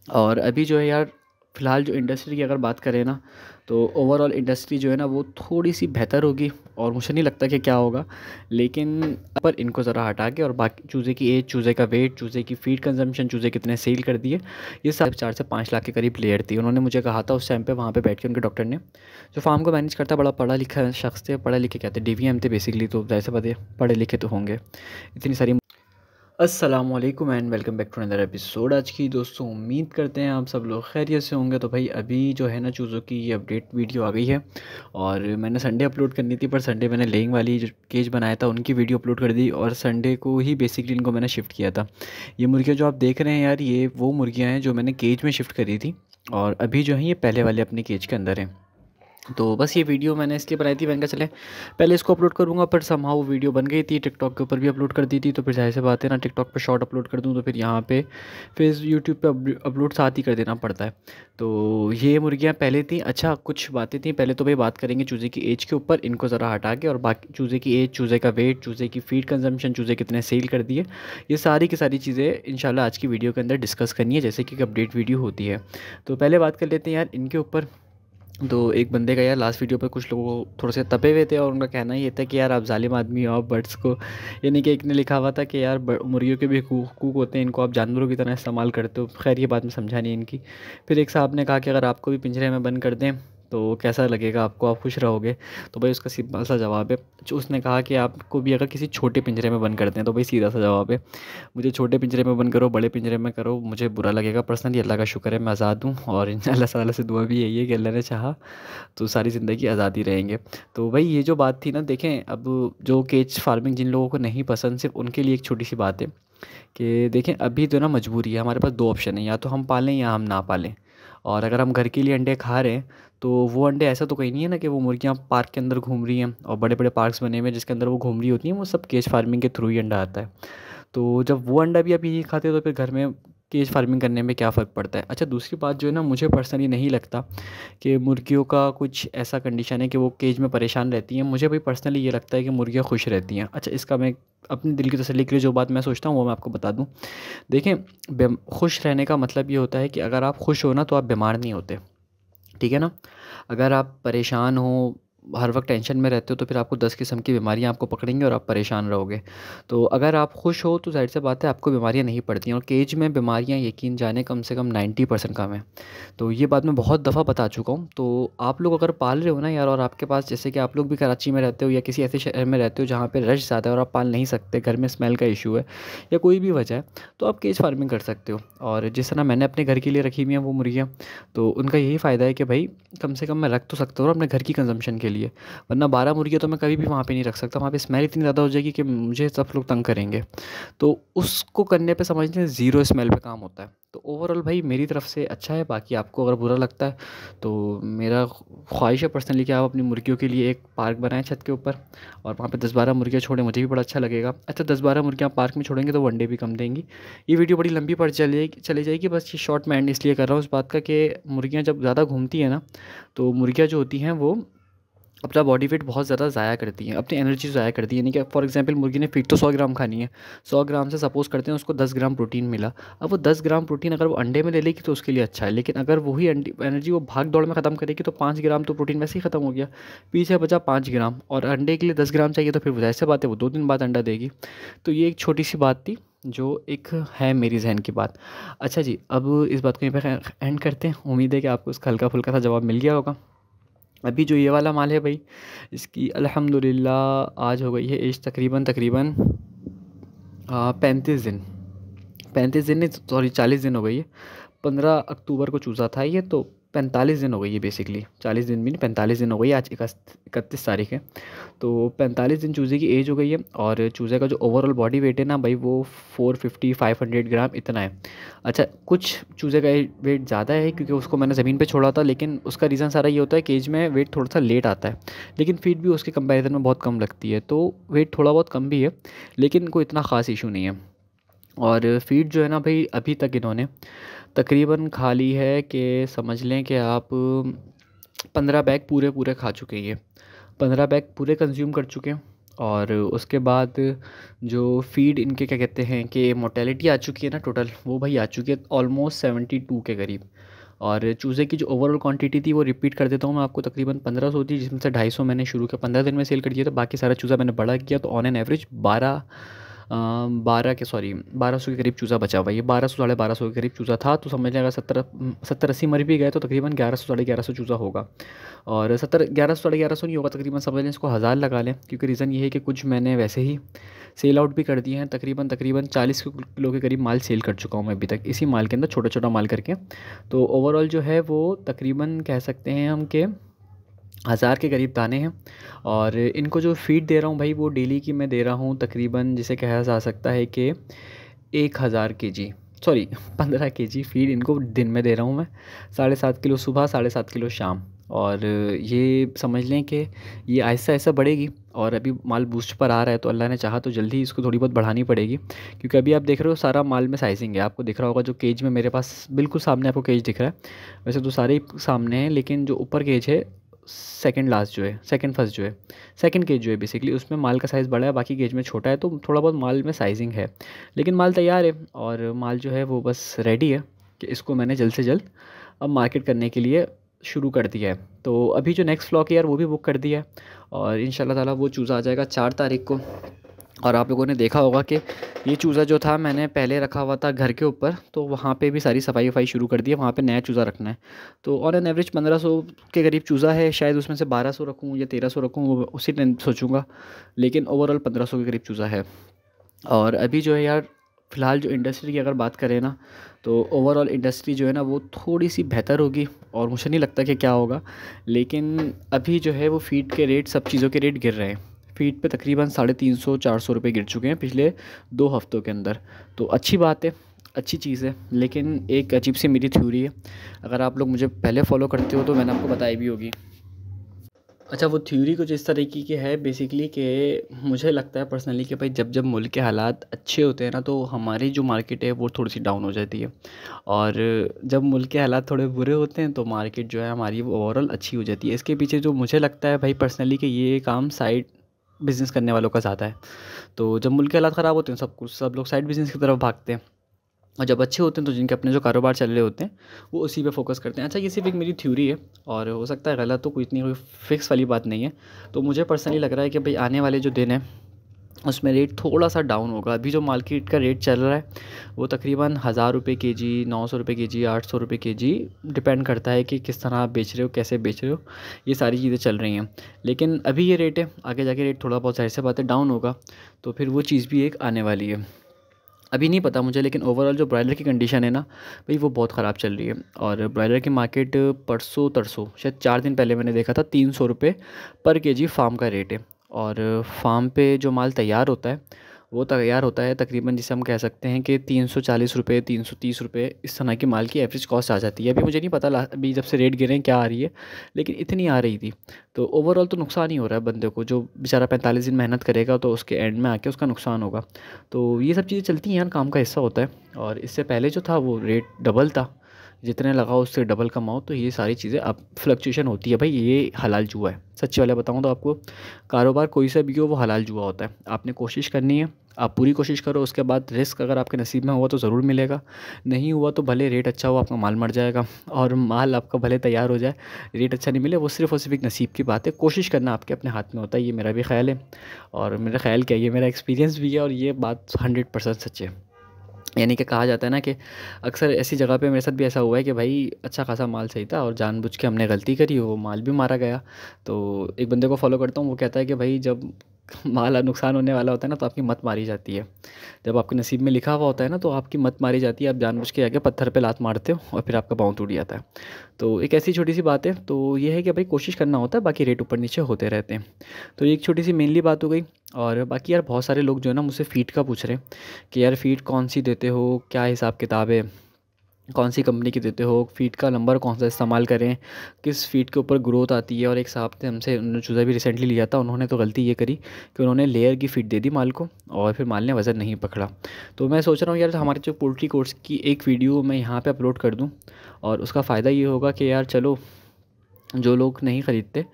और अभी जो है यार, फ़िलहाल जो इंडस्ट्री की अगर बात करें ना, तो ओवरऑल इंडस्ट्री जो है ना वो थोड़ी सी बेहतर होगी। और मुझे नहीं लगता कि क्या होगा, लेकिन पर इनको ज़रा हटा के और बाकी चूज़े की एज, चूज़े का वेट, चूज़े की फीड कंजम्पशन, चूज़े कितने सेल कर दिए, ये सब 4 से 5 लाख के करीब लेयर थी। उन्होंने मुझे कहा था उस टाइम पे वहाँ पे बैठ के उनके डॉक्टर ने, जो फार्म को मैनेज करता है, बड़ा पढ़ा लिखा शख्स थे, पढ़े लिखे क्या थे, डीवीएम थे बेसिकली, तो जैसे पता पढ़े लिखे तो होंगे इतनी सारी। अस्सलामुअलैकुम and welcome back to another episode. आज की दोस्तों उम्मीद करते हैं आप सब लोग खैरियत से होंगे। तो भाई अभी जो है ना चूज़ों की ये अपडेट वीडियो आ गई है, और मैंने संडे अपलोड करनी थी, पर संडे मैंने लेइंग वाली जो केज बनाया था उनकी वीडियो अपलोड कर दी, और संडे को ही बेसिकली इनको मैंने शिफ्ट किया था। ये मुर्गियाँ जो आप देख रहे हैं यार, ये वो मुर्गियाँ हैं जो मैंने केज में शिफ्ट करी थी, और अभी जो हैं ये पहले वाले अपनी केज के अंदर हैं। तो बस ये वीडियो मैंने इसलिए बनाई थी, मैंने कहा चले पहले इसको अपलोड करूँगा, पर समहाउ वीडियो बन गई थी, टिकटॉक के ऊपर भी अपलोड कर दी थी, तो फिर जाहिर सी बात है ना, टिकटॉक पे शॉर्ट अपलोड कर दूँ तो फिर यहाँ पे फिर यूट्यूब पे अपलोड साथ ही कर देना पड़ता है। तो ये मुर्गियाँ पहले थी। अच्छा, कुछ बातें थी, पहले तो भाई बात करेंगे चूज़े की एज के ऊपर, इनको ज़रा हटा के, और बाकी चूज़े की एज, चूज़े का वेट, चूज़े की फीड कंजम्पशन, चूज़े कितने सेल कर दिए, ये सारी की सारी चीज़ें इंशाल्लाह आज की वीडियो के अंदर डिस्कस करनी है, जैसे कि एक अपडेट वीडियो होती है। तो पहले बात कर लेते हैं यार इनके ऊपर। तो एक बंदे का यार लास्ट वीडियो पे कुछ लोग थोड़े से तपे हुए थे, और उनका कहना ये था कि यार आप जालिम आदमी हो, आप बर्ड्स को, यानी कि एक ने लिखा हुआ था कि यार मुर्गियों के भी हुकूक होते हैं, इनको आप जानवरों की तरह इस्तेमाल करते हो। खैर ये बात मैं समझा नहीं इनकी। फिर एक साहब ने कहा कि अगर आपको भी पिंजरे में बंद कर दें तो कैसा लगेगा आपको, आप खुश रहोगे? तो भाई उसका सिंपल सा जवाब है, जो उसने कहा कि आपको भी अगर किसी छोटे पिंजरे में बंद कर दें, तो भाई सीधा सा जवाब है, मुझे छोटे पिंजरे में बंद करो, बड़े पिंजरे में करो, मुझे बुरा लगेगा पर्सनली। अल्लाह का शुक्र है मैं आज़ाद हूँ, और अल्लाह ताला से दुआ भी यही है कि अल्लाह ने चाहा तो सारी ज़िंदगी आज़ादी रहेंगे। तो भाई ये जो बात थी ना, देखें अब जो केज फार्मिंग जिन लोगों को नहीं पसंद, सिर्फ उनके लिए एक छोटी सी बात है कि देखें अभी तो ना मजबूरी है, हमारे पास दो ऑप्शन है, या तो हम पालें या हम ना पालें। और अगर हम घर के लिए अंडे खा रहे हैं, तो वो अंडे ऐसा तो कहीं नहीं है ना कि वो मुर्गियाँ पार्क के अंदर घूम रही हैं, और बड़े बड़े पार्क्स बने हुए हैं जिसके अंदर वो घूम रही होती हैं, वो सब केज फार्मिंग के थ्रू ही अंडा आता है। तो जब वो अंडा भी आप यही खाते हो, तो फिर घर में केज फार्मिंग करने में क्या फ़र्क पड़ता है? अच्छा, दूसरी बात जो है ना, मुझे पर्सनली नहीं लगता कि मुर्गियों का कुछ ऐसा कंडीशन है कि वो केज में परेशान रहती हैं। मुझे भाई पर्सनली ये लगता है कि मुर्गियाँ खुश रहती हैं। अच्छा, इसका मैं अपने दिल की तसल्ली के लिए जो बात मैं सोचता हूँ वो मैं आपको बता दूँ। देखें, खुश रहने का मतलब ये होता है कि अगर आप खुश हो ना, तो आप बीमार नहीं होते, ठीक है ना? अगर आप परेशान हो, हर वक़्त टेंशन में रहते हो, तो फिर आपको 10 किस्म की बीमारियाँ आपको पकड़ेंगी और आप परेशान रहोगे। तो अगर आप खुश हो तो ज़ाहिर-सी बात है आपको बीमारियाँ नहीं पड़ती हैं, और केज में बीमारियाँ यकीन जाने कम से कम 90% कम है। तो ये बात मैं बहुत दफ़ा बता चुका हूँ। तो आप लोग अगर पाल रहे हो ना यार, और आपके पास जैसे कि आप लोग भी कराची में रहते हो या किसी ऐसे शहर में रहते हो जहाँ पे रश ज़्यादा है और आप पाल नहीं सकते, घर में स्मेल का इश्यू है या कोई भी वजह है, तो आप केज फार्मिंग कर सकते हो। और जिस तरह मैंने अपने घर के लिए रखी हुई हैं वो मुर्गियाँ, तो उनका यही फ़ायदा है कि भाई कम से कम मैं रख तो सकता हूँ अपने घर की कंजम्पशन के लिए, वरना 12 मुर्गियाँ तो मैं कभी भी वहाँ पे नहीं रख सकता। वहाँ पे स्मेल इतनी ज़्यादा हो जाएगी कि मुझे सब लोग तंग करेंगे। तो उसको करने पे समझ लें ज़ीरो स्मेल पे काम होता है। तो ओवरऑल भाई मेरी तरफ से अच्छा है, बाकी आपको अगर बुरा लगता है तो मेरा ख्वाहिश है पर्सनली कि आप अपनी मुर्गियों के लिए एक पार्क बनाएँ छत के ऊपर, और वहाँ पे 10-12 मुर्गियाँ छोड़ें, मुझे भी बड़ा अच्छा लगेगा। अच्छा, 10-12 मुर्गियाँ पार्क में छोड़ेंगे तो वो अंडे भी कम देंगी। ये वीडियो बड़ी लंबी पड़ चली जाएगी, बस ये शॉर्ट में एंड इसलिए कर रहा हूँ इस बात का कि मुर्गियाँ जब ज़्यादा घूमती हैं ना, तो मुर्गियाँ जो होती हैं वो अपना बॉडी वेट बहुत ज़्यादा ज़ाया करती हैं, अपनी एनर्जी ज़ाया करती हैं। यानी कि फॉर एग्जांपल मुर्गी ने फीड तो 100 ग्राम खानी है, 100 ग्राम से सपोज़ करते हैं उसको 10 ग्राम प्रोटीन मिला। अब वो 10 ग्राम प्रोटीन अगर वो अंडे में ले लेगी तो उसके लिए अच्छा है, लेकिन अगर वही एनर्जी वो भाग दौड़ में ख़त्म करेगी तो 5 ग्राम तो प्रोटीन वैसे ही ख़त्म हो गया, पीछे बचा 5 ग्राम, और अंडे के लिए 10 ग्राम चाहिए, तो फिर वो ज़ाहिर सी बात है वो 2 दिन बाद अंडा देगी। तो ये एक छोटी सी बात थी जो एक है मेरी जहन की बात। अच्छा जी, अब इस बात को यहीं पर एंड करते हैं। उम्मीद है कि आपको इसका हल्का फुल्का सा जवाब मिल गया होगा। अभी जो ये वाला माल है भाई, इसकी अल्हम्दुलिल्लाह आज हो गई है एज तकरीबन तकरीबन 35 दिन, 35 दिन नहीं, सॉरी 40 दिन हो गई है। 15 अक्टूबर को चूज़ा था ये, तो 45 दिन हो गई है बेसिकली, 40 दिन भी नहीं 45 दिन हो गई है, आज 31 तारीख है। तो 45 दिन चूज़े की एज हो गई है, और चूज़े का जो ओवरऑल बॉडी वेट है ना भाई, वो 450-500 ग्राम इतना है। अच्छा, कुछ चूज़े का वेट ज़्यादा है क्योंकि उसको मैंने ज़मीन पे छोड़ा था, लेकिन उसका रीज़न सारा ये होता है केज में वेट थोड़ा सा लेट आता है, लेकिन फीड भी उसके कंपैरिजन में बहुत कम लगती है, तो वेट थोड़ा बहुत कम भी है, लेकिन कोई इतना ख़ास इशू नहीं है। और फीड जो है ना भाई, अभी तक इन्होंने तकरीबन खा ली है कि समझ लें कि आप 15 बैग पूरे पूरे खा चुके हैं, ये 15 बैग पूरे कंज्यूम कर चुके हैं। और उसके बाद जो फ़ीड इनके क्या कहते हैं कि मोर्टेलिटी आ चुकी है ना टोटल, वो भाई आ चुकी है ऑलमोस्ट 72 के करीब। और चूज़े की जो ओवरऑल क्वांटिटी थी वो रिपीट कर देता हूँ मैं आपको, तकरीबन 1500 थी, जिसमें से 250 मैंने शुरू किया 15 दिन में सेल कर दिया, तो बाकी सारा चूज़ा मैंने बड़ा किया, तो ऑन एन एवरेज 1200 के करीब चूज़ा बचा हुआ है। ये 1200 साढ़े 1200 के करीब चूज़ा था, तो समझ लें अगर 70-80 मर भी गए तो तकरीबन 1100 साढ़े 1100 चूज़ा होगा। और 1100 साढ़े 1100 नहीं होगा, तकरीबन समझ लें इसको 1000 लगा लें, क्योंकि रीज़न ये है कि कुछ मैंने वैसे ही सेल आउट भी कर दिए हैं। तकरीबन 40 किलो के करीब माल सेल कर चुका हूँ मैं अभी तक, इसी माल के अंदर छोटा छोटा माल करके। तो ओवरऑल जो है वो तकरीबन कह सकते हैं हम कि 1000 के करीब दाने हैं। और इनको जो फ़ीड दे रहा हूँ भाई, वो डेली की मैं दे रहा हूँ तकरीबन, जिसे कहा जा सकता है कि 1000 केजी, सॉरी 15 केजी फ़ीड इनको दिन में दे रहा हूँ मैं। 7.5 किलो सुबह, 7.5 किलो शाम। और ये समझ लें कि ये आहिस्ता आहिस्ता बढ़ेगी, और अभी माल बूस्ट पर आ रहा है, तो अल्लाह ने चाहा तो जल्दी ही इसको थोड़ी बहुत बढ़ानी पड़ेगी, क्योंकि अभी आप देख रहे हो सारा माल में साइजिंग है। आपको दिख रहा होगा जो केज में मेरे पास बिल्कुल सामने आपको केज दिख रहा है, वैसे तो सारे ही सामने हैं, लेकिन जो ऊपर केज है सेकंड लास्ट जो है, सेकंड फर्स्ट जो है, सेकंड केज जो है बेसिकली, उसमें माल का साइज़ बड़ा है, बाकी केज में छोटा है, तो थोड़ा बहुत माल में साइजिंग है। लेकिन माल तैयार है, और माल जो है वो बस रेडी है कि इसको मैंने जल्द से जल्द अब मार्केट करने के लिए शुरू कर दिया है। तो अभी जो नेक्स्ट फ्लॉक है यार, वो भी बुक कर दिया है, और इंशाल्लाह ताला वो चूज़ा आ जाएगा 4 तारीख को। और आप लोगों ने देखा होगा कि ये चूज़ा जो था मैंने पहले रखा हुआ था घर के ऊपर, तो वहाँ पे भी सारी सफाई वफाई शुरू कर दी है, वहाँ पे नया चूज़ा रखना है। तो ऑन एन एवरेज 1500 के करीब चूज़ा है, शायद उसमें से 1200 रखूँ या 1300 रखूँ, वो उसी टाइम सोचूंगा, लेकिन ओवरऑल 1500 के करीब चूज़ा है। और अभी जो है यार, फ़िलहाल जो इंडस्ट्री की अगर बात करें ना, तो ओवरऑल इंडस्ट्री जो है ना वो थोड़ी सी बेहतर होगी, और मुझे नहीं लगता कि क्या होगा। लेकिन अभी जो है वो फ़ीड के रेट, सब चीज़ों के रेट गिर रहे हैं। फ़ीड पे तकरीबन 350-400 रुपये गिर चुके हैं पिछले 2 हफ़्तों के अंदर। तो अच्छी बात है, अच्छी चीज़ है, लेकिन एक अजीब सी मेरी थ्योरी है, अगर आप लोग मुझे पहले फ़ॉलो करते हो तो मैंने आपको बताई भी होगी। अच्छा, वो थ्योरी कुछ इस तरीके की है बेसिकली कि मुझे लगता है पर्सनली कि भाई जब जब मुल्क के हालात अच्छे होते हैं ना, तो हमारी जो मार्केट है वो थोड़ी सी डाउन हो जाती है, और जब मुल्क के हालात थोड़े बुरे होते हैं तो मार्केट जो है हमारी वो ओवरऑल अच्छी हो जाती है। इसके पीछे जो मुझे लगता है भाई पर्सनली कि ये काम साइड बिज़नेस करने वालों का ज़्यादा है। तो जब मुल्क के हालात ख़राब होते हैं, सब लोग साइड बिज़नेस की तरफ भागते हैं, और जब अच्छे होते हैं तो जिनके अपने जो कारोबार चल रहे होते हैं वो उसी पे फ़ोकस करते हैं। अच्छा, ये सिर्फ एक मेरी थ्योरी है, और हो सकता है गलत, तो कोई इतनी कोई फ़िक्स वाली बात नहीं है। तो मुझे पर्सनली लग रहा है कि भाई आने वाले जो दिन हैं उसमें रेट थोड़ा सा डाउन होगा। अभी जो मार्केट का रेट चल रहा है वो तकरीबन 1000 रुपये केजी, 900 रुपये केजी, 800 रुपये केजी, डिपेंड करता है कि किस तरह आप बेच रहे हो, कैसे बेच रहे हो, ये सारी चीज़ें चल रही हैं। लेकिन अभी ये रेट है, आगे जाके रेट थोड़ा बहुत ज़ाहिर सी बात है डाउन होगा, तो फिर वो चीज़ भी एक आने वाली है। अभी नहीं पता मुझे, लेकिन ओवरऑल जो ब्रॉयलर की कंडीशन है ना भाई, वो बहुत ख़राब चल रही है। और ब्रॉयलर की मार्केट परसों तरसों शायद 4 दिन पहले मैंने देखा था 300 रुपये पर केजी फार्म का रेट है। और फार्म पे जो माल तैयार होता है वो तैयार होता है तकरीबन, जिसे हम कह सकते हैं कि 340 रुपये, 330 रुपये, इस तरह की माल की एवरेज कॉस्ट आ जाती है। अभी मुझे नहीं पता अभी जब से रेट गिरे हैं क्या आ रही है, लेकिन इतनी आ रही थी। तो ओवरऑल तो नुकसान ही हो रहा है बंदे को, जो बेचारा 45 दिन मेहनत करेगा तो उसके एंड में आके उसका नुकसान होगा। तो ये सब चीज़ें चलती हैं यार, काम का हिस्सा होता है। और इससे पहले जो था वो रेट डबल था, जितने लगाओ उससे डबल कमाओ, तो ये सारी चीज़ें अब फ्लक्चुएशन होती है भाई, ये हलाल जुआ है। सच्ची वाला बताऊँ तो आपको, कारोबार कोई सा भी हो वो हलाल जुआ होता है। आपने कोशिश करनी है, आप पूरी कोशिश करो, उसके बाद रिस्क अगर आपके नसीब में हुआ तो ज़रूर मिलेगा, नहीं हुआ तो भले रेट अच्छा हो आपका माल मर जाएगा, और माल आपका भले तैयार हो जाए, रेट अच्छा नहीं मिले, वो सिर्फ़ और सिर्फ एक नसीब की बात है। कोशिश करना आपके अपने हाथ में होता है, ये मेरा भी ख्याल है, और मेरा ख्याल क्या, ये मेरा एक्सपीरियंस भी है, और ये बात 100% सच है। यानी कि कहा जाता है ना कि अक्सर ऐसी जगह पे मेरे साथ भी ऐसा हुआ है कि भाई अच्छा खासा माल सही था, और जानबूझ के हमने गलती करी, वो माल भी मारा गया। तो एक बंदे को फॉलो करता हूँ, वो कहता है कि भाई जब माल नुकसान होने वाला होता है ना, तो आपकी मत मारी जाती है। जब आपके नसीब में लिखा हुआ होता है ना, तो आपकी मत मारी जाती है, आप जानबूझ के आके पत्थर पे लात मारते हो, और फिर आपका पाँव टूट जाता है। तो एक ऐसी छोटी सी बात है। तो ये है कि भाई कोशिश करना होता है, बाकी रेट ऊपर नीचे होते रहते हैं। तो ये एक छोटी सी मेनली बात हो गई। और बाकी यार बहुत सारे लोग जो है ना मुझसे फ़ीड का पूछ रहे हैं कि यार फ़ीड कौन सी देते हो, क्या हिसाब किताब है, कौन सी कंपनी की देते हो, फ़ीड का नंबर कौन सा इस्तेमाल करें, किस फ़ीड के ऊपर ग्रोथ आती है। और एक साहब थे हमसे, उन्होंने चूज़ा भी रिसेंटली लिया था, उन्होंने तो गलती ये करी कि उन्होंने लेयर की फ़ीड दे दी माल को, और फिर माल ने वज़न नहीं पकड़ा। तो मैं सोच रहा हूँ यार, हमारे जो पोल्ट्री कोर्स की एक वीडियो मैं यहाँ पे अपलोड कर दूँ, और उसका फ़ायदा ये होगा कि यार चलो जो लोग नहीं ख़रीदते,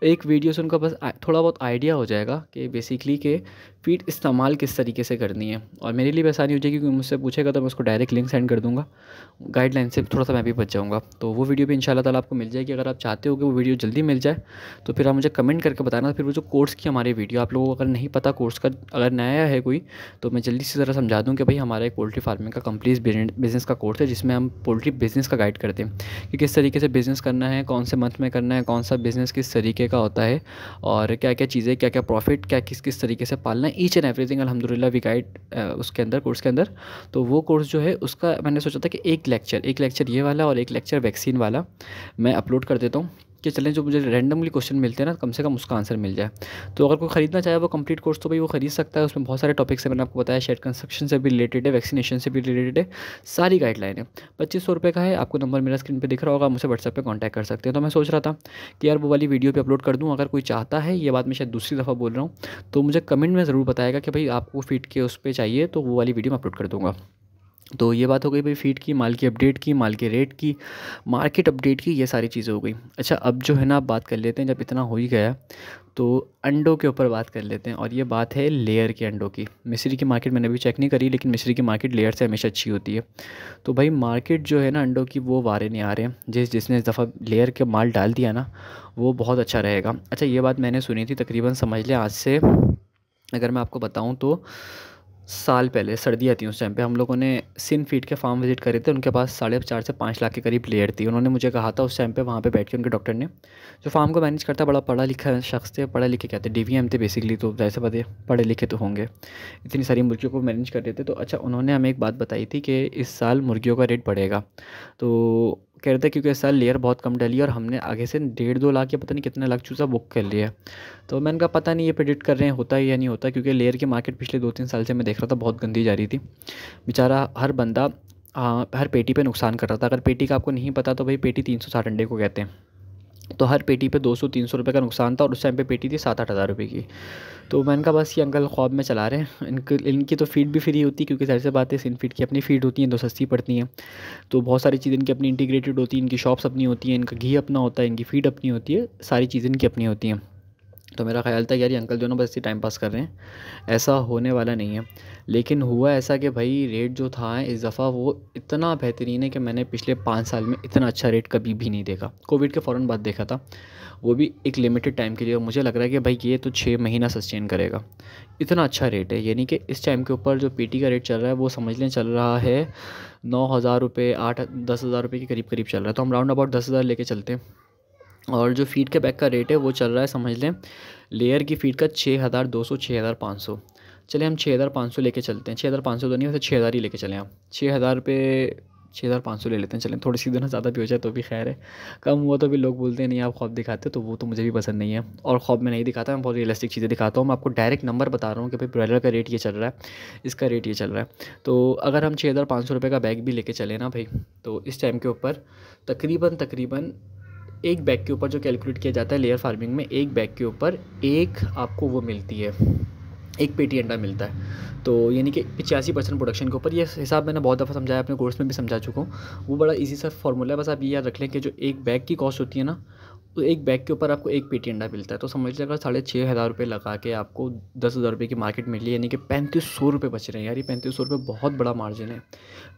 एक वीडियो से उनका बस थोड़ा बहुत आइडिया हो जाएगा कि बेसिकली कि फ़ीड इस्तेमाल किस तरीके से करनी है। और मेरे लिए भी आसानी हो जाएगी, क्योंकि मुझसे पूछेगा तो मैं उसको डायरेक्ट लिंक सेंड कर दूँगा। गाइडलाइन से थोड़ा सा मैं भी बच जाऊँगा। तो वो वीडियो भी इंशाल्लाह ताला आपको मिल जाएगी। अगर आप चाहते हो कि वो वीडियो जल्दी मिल जाए तो फिर आप मुझे कमेंट करके बताना। फिर वो जो कोर्स की हमारी वीडियो, आप लोगों को अगर नहीं पता कोर्स का, अगर नया है कोई, तो मैं जल्दी से ज़रा समझा दूँ कि भाई हमारा एक पोल्ट्री फार्मिंग का कंप्लीट बिज़नेस का कोर्स है, जिसमें हम पोल्ट्री बिज़नेस का गाइड करते हैं कि किस तरीके से बिज़नेस करना है, कौन से मंथ में करना है, कौन सा बिज़नेस किस तरीके का होता है, और क्या-क्या चीज़ें, क्या-क्या प्रॉफ़िट, क्या किस-किस तरीके से पालना है, ईच एंड एवरीथिंग अल्हम्दुलिल्लाह वी गाइड उसके अंदर, कोर्स के अंदर। तो वो कोर्स जो है उसका मैंने सोचा था कि एक लेक्चर ये वाला और एक लेक्चर वैक्सीन वाला मैं अपलोड कर देता हूँ, कि चलें जो मुझे रैंडमली क्वेश्चन मिलते हैं ना, कम से कम उसका आंसर मिल जाए। तो अगर कोई ख़रीदना चाहे वो कंप्लीट कोर्स, तो भाई वो ख़रीद सकता है। उसमें बहुत सारे टॉपिक्स हैं, मैंने आपको बताया, शेड कंस्ट्रक्शन से भी रिलेटेड है, वैक्सीनेशन से भी रिलेटेड है, सारी गाइडलाइन है। 2500 रुपये का है। आपको नंबर मेरा स्क्रीन पे दिख रहा होगा, मुझसे व्हाट्सएप पे कांटेक्ट कर सकते हैं। तो मैं सोच रहा था कि यार वो वाली वीडियो भी अपलोड कर दूँ। अगर कोई चाहता है, ये बात मैं शायद दूसरी दफ़ा बोल रहा हूँ, तो मुझे कमेंट में ज़रूर बताएगा कि भाई आपको फ़ीड के उस पे चाहिए, तो वो वाली वीडियो मैं अपलोड कर दूँगा। तो ये बात हो गई भाई फ़ीड की, माल की अपडेट की, माल के रेट की, मार्केट अपडेट की, ये सारी चीज़ें हो गई। अच्छा, अब जो है ना, आप बात कर लेते हैं, जब इतना हो ही गया तो अंडों के ऊपर बात कर लेते हैं। और ये बात है लेयर के अंडों की। मिस्री की मार्केट मैंने अभी चेक नहीं करी, लेकिन मिस्री की मार्केट लेयर से हमेशा अच्छी होती है। तो भाई मार्केट जो है ना अंडों की, वो वारे नहीं आ रहे हैं। जिसने इस दफ़ा लेयर के माल डाल दिया ना, वो बहुत अच्छा रहेगा। अच्छा, ये बात मैंने सुनी थी तकरीबन, समझ लें आज से, अगर मैं आपको बताऊँ तो साल पहले, सर्दियाँ थी उस टाइम पे, हम लोगों ने सिन फीड के फार्म विज़िट करे थे। उनके पास 4.5 से 5 लाख के करीब लेयर थी। उन्होंने मुझे कहा था उस टाइम पे, वहाँ पे बैठ के उनके डॉक्टर ने, जो फार्म को मैनेज करता है, बड़ा पढ़ा लिखा शख्स थे, पढ़े लिखे क्या थे, डीवीएम थे बेसिकली, तो जैसे पता पढ़े लिखे तो होंगे, इतनी सारी मुर्गियों को मैनेज कर रहे थे। तो अच्छा, उन्होंने हमें एक बात बताई थी कि इस साल मुर्गियों का रेट बढ़ेगा। तो कह रहे थे क्योंकि इस साल लेयर बहुत कम डली है, और हमने आगे से 1.5-2 लाख या पता नहीं कितने लाख चूज़ा बुक कर लिया है। तो मैंने कहा पता नहीं ये प्रेडिक्ट कर रहे हैं होता है या नहीं होता, क्योंकि लेयर की मार्केट पिछले 2-3 साल से मैं देख रहा था बहुत गंदी जा रही थी। बेचारा हर बंदा हर पेटी पे नुकसान कर रहा था। अगर पेटी का आपको नहीं पता, तो भाई पेटी 360 अंडे को कहते हैं। तो हर पेटी पे 200-300 रुपये का नुकसान था, और उस टाइम पे पेटी थी 7-8 हज़ार रुपये की। तो मैंने कहा बस ये अंकल ख्वाब में चला रहे हैं। इनकी तो फ़ीड भी फ्री होती है, क्योंकि ज़ाहिर सी बात है सिन फीड की अपनी फ़ीड होती है, तो सस्ती पड़ती हैं। तो बहुत सारी चीज़ें इनकी अपनी इंटीग्रेटेड होती हैं, इनकी शॉप्स अपनी होती हैं, इनका घी अपना होता है, इनकी फ़ीड अपनी होती है, सारी चीज़ें इनकी अपनी होती हैं। तो मेरा ख़्याल था यार ये अंकल जो ना बस ऐसे टाइम पास कर रहे हैं, ऐसा होने वाला नहीं है। लेकिन हुआ ऐसा कि भाई रेट जो था इस दफ़ा वो इतना बेहतरीन है कि मैंने पिछले 5 साल में इतना अच्छा रेट कभी भी नहीं देखा। कोविड के फ़ौरन बाद देखा था, वो भी एक लिमिटेड टाइम के लिए, और मुझे लग रहा है कि भाई ये तो 6 महीना सस्टेन करेगा। इतना अच्छा रेट है, यानी कि इस टाइम के ऊपर जो पीटी का रेट चल रहा है, वो समझ लें चल रहा है 9,000 रुपये, 8-10,000 रुपये के करीब चल रहा है। तो हम राउंड अबाउट 10,000 लेके चलते हैं। और जो फ़ीड के बैग का रेट है वो चल रहा है, समझ लें लेयर की फ़ीड का 6,200 6,500। चलिए हम 6,500 लेके चलते हैं। 6,500 तो नहीं, वैसे 6,000 ही लेके चलें आप। 6,000 रुपये, 6,500 ले लेते हैं। चलें, थोड़ी सी दोनों ज़्यादा भी हो जाए तो भी खैर है। कम हुआ तो भी लोग बोलते हैं नहीं आप ख्वाब दिखाते हो, तो वो तो मुझे भी पसंद नहीं है। और ख्वाब में नहीं दिखाता, मैं बहुत रियलिस्टिक चीज़ें दिखाता हूँ। मैं आपको डायरेक्ट नंबर बता रहा हूँ कि भाई ब्रॉयलर का रेट ये चल रहा है, इसका रेट ये चल रहा है। तो अगर हम 6,500 रुपये का बैग भी लेके चलें ना भाई, तो इस टाइम के ऊपर तकरीबन एक बैग के ऊपर जो कैलकुलेट किया जाता है लेयर फार्मिंग में, एक बैग के ऊपर एक आपको वो मिलती है, एक पेटी अंडा मिलता है। तो यानी कि 85% प्रोडक्शन के ऊपर। ये हिसाब मैंने बहुत दफ़ा समझाया, अपने कोर्स में भी समझा चुका हूँ। वो बड़ा इजी सा फार्मूला है, बस आप ये याद रख लें कि जो एक बैग की कॉस्ट होती है ना, तो एक बैग के ऊपर आपको एक पेटी अंडा मिलता है। तो समझ लीजिए अगर 6,500 रुपये लगा के आपको 10,000 रुपये की मार्केट मिली, यानी कि 3,500 रुपये बच रहे हैं। यार ये 3,500 रुपये बहुत बड़ा मार्जिन है।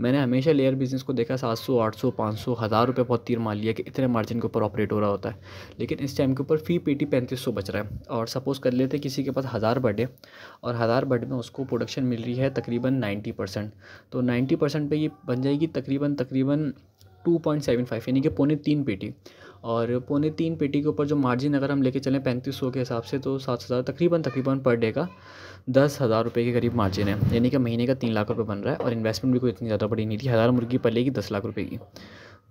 मैंने हमेशा लेयर बिज़नेस को देखा 700, 800, 500, 1,000 रुपये बहुत तीर मार लिया कि इतने मार्जिन के ऊपर ऑपरेट हो रहा होता है। लेकिन इस टाइम के ऊपर फ़ी पेटी 3,500 बच रहा है। और सपोज़ कर लेते किसी के पास 1,000 बर्ड है, और 1,000 बर्ड में उसको प्रोडक्शन मिल रही है तकरीबन 90%। तो 90% पे ये बन जाएगी तकरीबन 2.75, यानी कि 3.25 पेटी। और 3.25 पेटी के ऊपर जो मार्जिन अगर हम लेके चलें 3,500 के हिसाब से, तो 7,000 तकरीबन पर डे का 10,000 रुपये के करीब मार्जिन है। यानी कि महीने का 3 लाख रुपये बन रहा है। और इन्वेस्टमेंट भी कोई इतनी ज़्यादा बड़ी नहीं थी। 1,000 मुर्गी पलेगी 10 लाख रुपये की,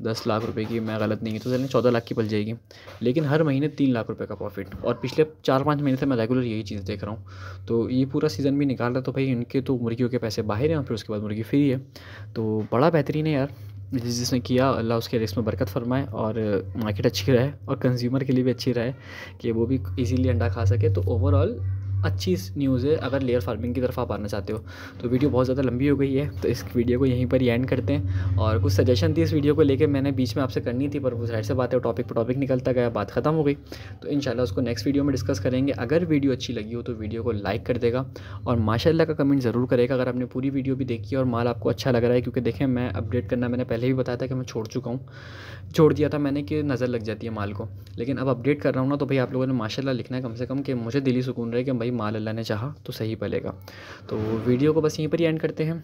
10 लाख रुपये की मैं गलत नहीं है तो चलें 14 लाख की पल जाएगी। लेकिन हर महीने 3 लाख रुपये का प्रॉफिट। और पिछले 4-5 महीने से मैं रेगुलर यही चीज़ देख रहा हूँ। तो ये पूरा सीज़न भी निकाल रहा, तो भाई इनके तो मुर्गियों के पैसे बाहर हैं, और फिर उसके बाद मुर्गी फ्री है। तो बड़ा बेहतरीन है यार, जिसने किया अल्लाह उसके रिस्क में बरकत फरमाए, और मार्केट अच्छी रहे, और कंज्यूमर के लिए भी अच्छी रहे कि वो भी इजीली अंडा खा सके। तो ओवरऑल अच्छी न्यूज़ है अगर लेयर फार्मिंग की तरफ आप आना चाहते हो। तो वीडियो बहुत ज़्यादा लंबी हो गई है, तो इस वीडियो को यहीं पर ही एंड करते हैं। और कुछ सजेशन थी इस वीडियो को लेके, मैंने बीच में आपसे करनी थी, पर वो ज़ाहिर सी बात है टॉपिक पे टॉपिक निकलता गया, बात ख़त्म हो गई। तो इंशाल्लाह उसको नेक्स्ट वीडियो में डिस्कस करेंगे। अगर वीडियो अच्छी लगी हो तो वीडियो को लाइक कर देगा और माशाल्लाह का कमेंट ज़रूर करेगा अगर आपने पूरी वीडियो भी देखी है और माल आपको अच्छा लग रहा है। क्योंकि देखें, मैं अपडेट करना मैंने पहले भी बताया था कि मैं छोड़ चुका हूँ, छोड़ दिया था मैंने कि नज़र लग जाती है माल को, लेकिन अब अपडेट कर रहा हूँ ना, तो भाई आप लोगों ने माशाल्लाह लिखना है कम से कम, कि मुझे दिली सुकून रहे कि भाई माल अल्लाह ने चाहा तो सही पलेगा। तो वीडियो को बस यहीं पर ही एंड करते हैं।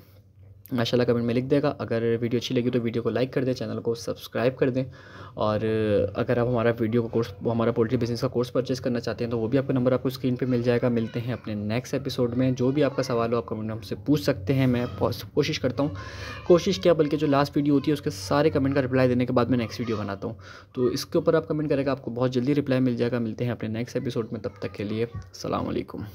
माशाल्लाह कमेंट में लिख देगा। अगर वीडियो अच्छी लगी तो वीडियो को लाइक कर दें, चैनल को सब्सक्राइब कर दें। और अगर आप हमारा वीडियो का कोर्स, हमारा पोल्ट्री बिज़नेस का कोर्स परचेस करना चाहते हैं तो वो भी आपका नंबर आपको स्क्रीन पे मिल जाएगा। मिलते हैं अपने नेक्स्ट एपिसोड में। जो भी आपका सवाल हो आप कमेंट में हमसे पूछ सकते हैं। मैं कोशिश करता हूँ, कोशिश क्या बल्कि जो लास्ट वीडियो होती है उसके सारे कमेंट का रिप्लाई देने के बाद मैं नेक्स्ट वीडियो बनाता हूँ। तो इसके ऊपर आप कमेंट करेगा, आपको बहुत जल्दी रिप्लाई मिल जाएगा। मिलते हैं अपने नेक्स्ट एपिसोड में, तब तक के लिए अस्सलाम वालेकुम।